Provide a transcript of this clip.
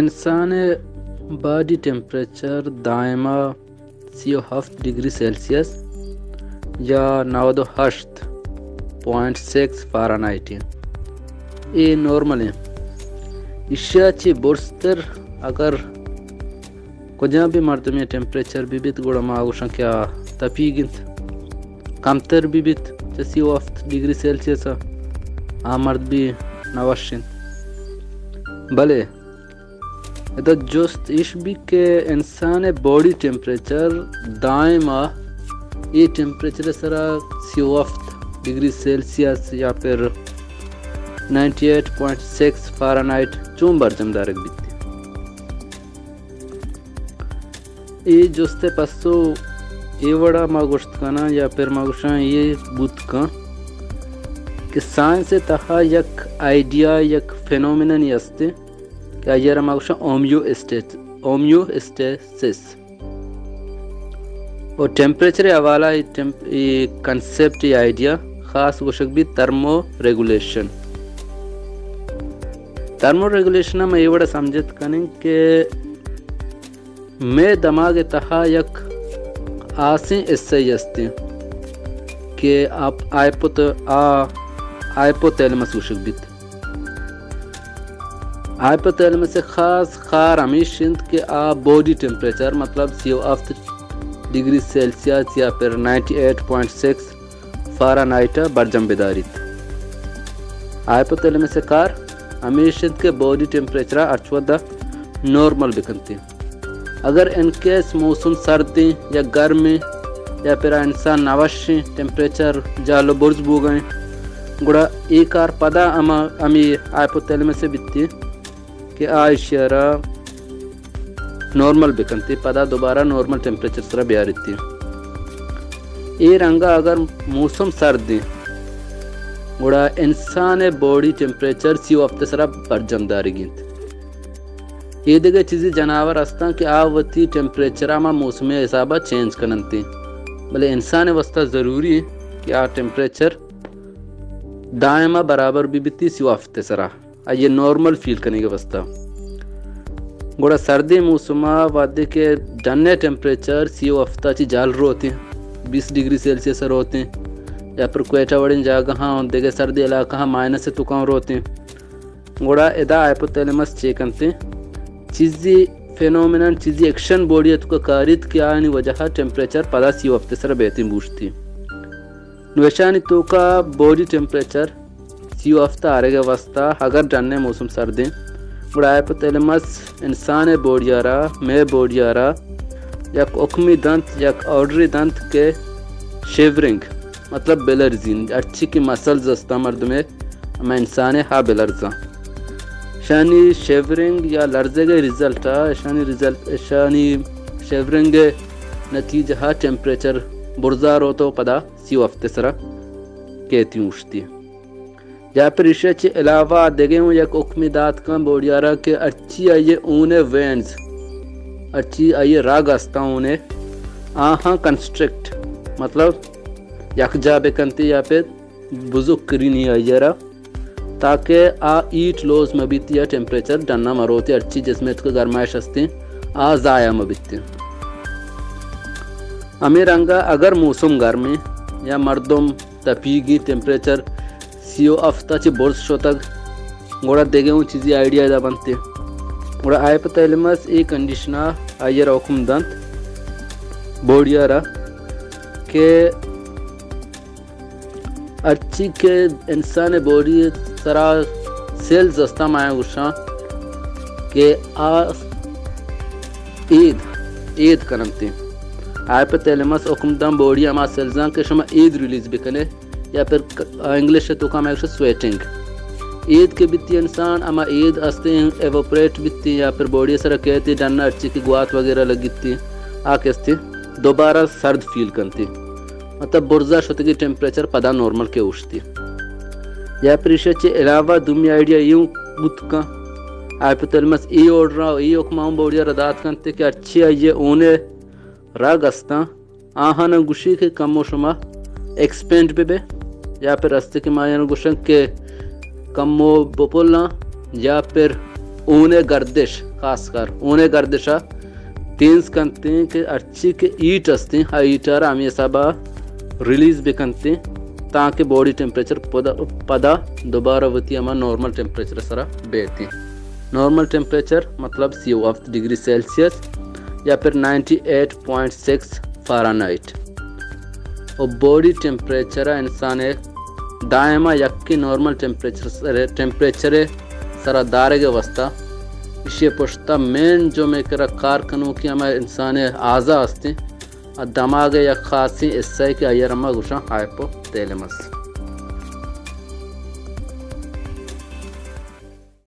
انسان body temperature دائما 37 degree Celsius یا 98.6 فارنهایت ای نورمال ہے. اشیا چی برستر اگر کجا بھی مردمی ٹیمپریچر بھی بیت گوڑا ماغوشن کیا تپی گنت کمتر بھی بیت 37 ڈگری سیلسیس آمرد بھی نوشن بلے ادا جست ایش بھی کہ انسان باڈی ٹیمپریچر دائما یہ ٹیمپریچر سرا 37 ڈگری سیلسیس یا پھر 98.6 فارنهایت چون برجم دارک بیتی. یہ جستے پسو یہ وڑا ما گوشت کنا یا پھر ما گوشتاں یہ بود کن کہ سائنس تحا یک آئیڈیا یک فینومینن یستے کہ یہ ما گوشتاں اومیو اسٹیسس اور ٹیمپریچر حوالہ یہ کنسپٹ یہ آئیڈیا خاص گوشک بھی ترمو ریگولیشن. ترمو ریگولیشن میں یہ وڑا سمجھت کنیں کہ میں دماغ تحا یک آسیں اس سے یستے کہ آپ آئیپوتیلمس گوشک بیت. آئیپوتیلمس سے خاص خار ہمیشند کہ آپ باڈی ٹیمپریچر مطلب 37 ڈگری سیلسیس یا پھر 98.6 فارنهایت برجم بداریت. آئیپوتیلمس سے کار ہمیشند کے باڈی ٹیمپریچر ارچودہ نورمل بکنتی. اگر ان کیس موسم سردی یا گرمی یا پھر انسان نوشی ٹیمپریچر جالو برز بو گئے گوڑا ایک آر پدا امی آئیپوتیلمس سے بیتی کہ آئیشیرہ نورمل بکنتی پدا دوبارہ نورمل ٹیمپریچر سرا بیارتی. یہ رنگا اگر موسم سردی گوڑا انسان باڈی ٹیمپریچر 37 سرا برجم داری گینت. یہ دیگه چیزی جناور ہستاں کہ آوتی ٹیمپریچر آما موسمی حسابہ چینج کننتی بلے انسان وسطہ ضروری ہے کہ آ ٹیمپریچر دائما برابر بھی بیتی 37 سرا یہ نورمل فیل کرنے کے وسطہ. گوڑا سردی موسمہ وعدے کے جننے ٹیمپریچر 37 چی جال رو ہوتے ہیں 20 ڈگری سیلسیس رو ہوتے ہیں یا پھر کوئٹہ وڑین جاگہ ہاں دیگه سردی علاقہ ہاں مائنس سے تکاں رو ہوتے ہیں. گوڑا ادا آئیپوتیلمس چیکنتے چیزی فینومینن چیزی ایکشن بوڈی تو کا کاریت کیا آنی وجہ ٹیمپریچر پدا 37 سر بیتیں بوشتی. نوشانی تو کا باڈی ٹیمپریچر 37 آرے گا وسطہ اگر جاننے موسم سردیں گوڑا آئیپوتیلمس انسان باڈی آرہ میں باڈی آرہ یک اکمی دنت یک آرڈری دنت کے شیورنگ مطلب بلرزین اچھی کی مسلز استا مرد میں اما انسان ہاں بلرزاں شانی شیورنگ یا لرزے گئے ریزلٹ شانی شیورنگ نتیجہ ٹیمپریچر برزار ہو تو پدا 37 سرا کہتی ہوشتی. یا پھر اسے چی علاوہ دیگے ہوں یک اکمی دات کا بوڑی آرہا کہ اچھی آئیے اونے وینز اچھی آئیے راگ استا اونے آہاں کنسٹرکٹ مطلب یک جا بکنتی یا پھر بزرگ کری نہیں آئیے رہا تاکہ ایٹ لوز مبیتی یا ٹیمپریچر ڈننا مروتی اچھی جس میں اس کو گرمائش ہستی ضائع مبیتی. ہمیں رنگا اگر موسم گرمی یا مردم تپیگی ٹیمپریچر 37 چی برس شو تک گوڑا دیگے ہوں چیزی آئیڈیا دا بنتی. گوڑا آئیپوتیلمس ای کنڈیشنا آئیے را حکم دانت بوڑیا را کہ اچھی کے انسان باڈی سرا سیلز استا مائیں گوشاں کہ عید کرنتی. آئیپوتیلمس حکم دان باڈی اما سیلزاں کے شما عید ریلیز بکنے یا پھر انگلش تو کا میں سویٹنگ عید کے بیتی انسان اما عید استے ایوپریٹ بیتی یا پھر باڈی سرا کہتی ڈننا اچھی کی گوات وغیرہ لگیتی آکستی دوبارہ سرد فیل کرتی مطلب برزا شدگی ٹیمپریچر پدا نورمل کے اوشتی. یا پھر اسے چی علاوہ دومی آئیڈیا یوں بود کا آئیپوتیلمس ای اوڑ رہا ای اکماؤں باڈیا ردات کرتے کہ اچھی آئیے اونے راگ استا آہانا گوشی کے کم و شما ایکسپینڈ بے یا پھر رستے کی مایانا گوشن کے کم و بپولا یا پھر اونے گردش خاص کر اونے گردشا تینس کنتے کہ اچھی کے ایٹ استے ہا ایٹر ہم یہ سب ریلیز بھی کنتے تاکہ باڈی ٹیمپریچر پدا دوبارہ وتی ہما نارمل ٹیمپریچر سرا بیٹھتے. نارمل ٹیمپریچر مطلب CO آف ڈگری سیلسیس یا پھر 98.6 فارنہائٹ. اور باڈی ٹیمپریچر انسان دائما یکی نارمل ٹیمپریچر سرا دارے کے واسطہ اسی پشتا مین جو میں کرا کارکنوں کی ہمیں انسان اعضا ہستے دماغ یا خاصی اس سے کہ ایرما گوشا ہائپو تیلمس.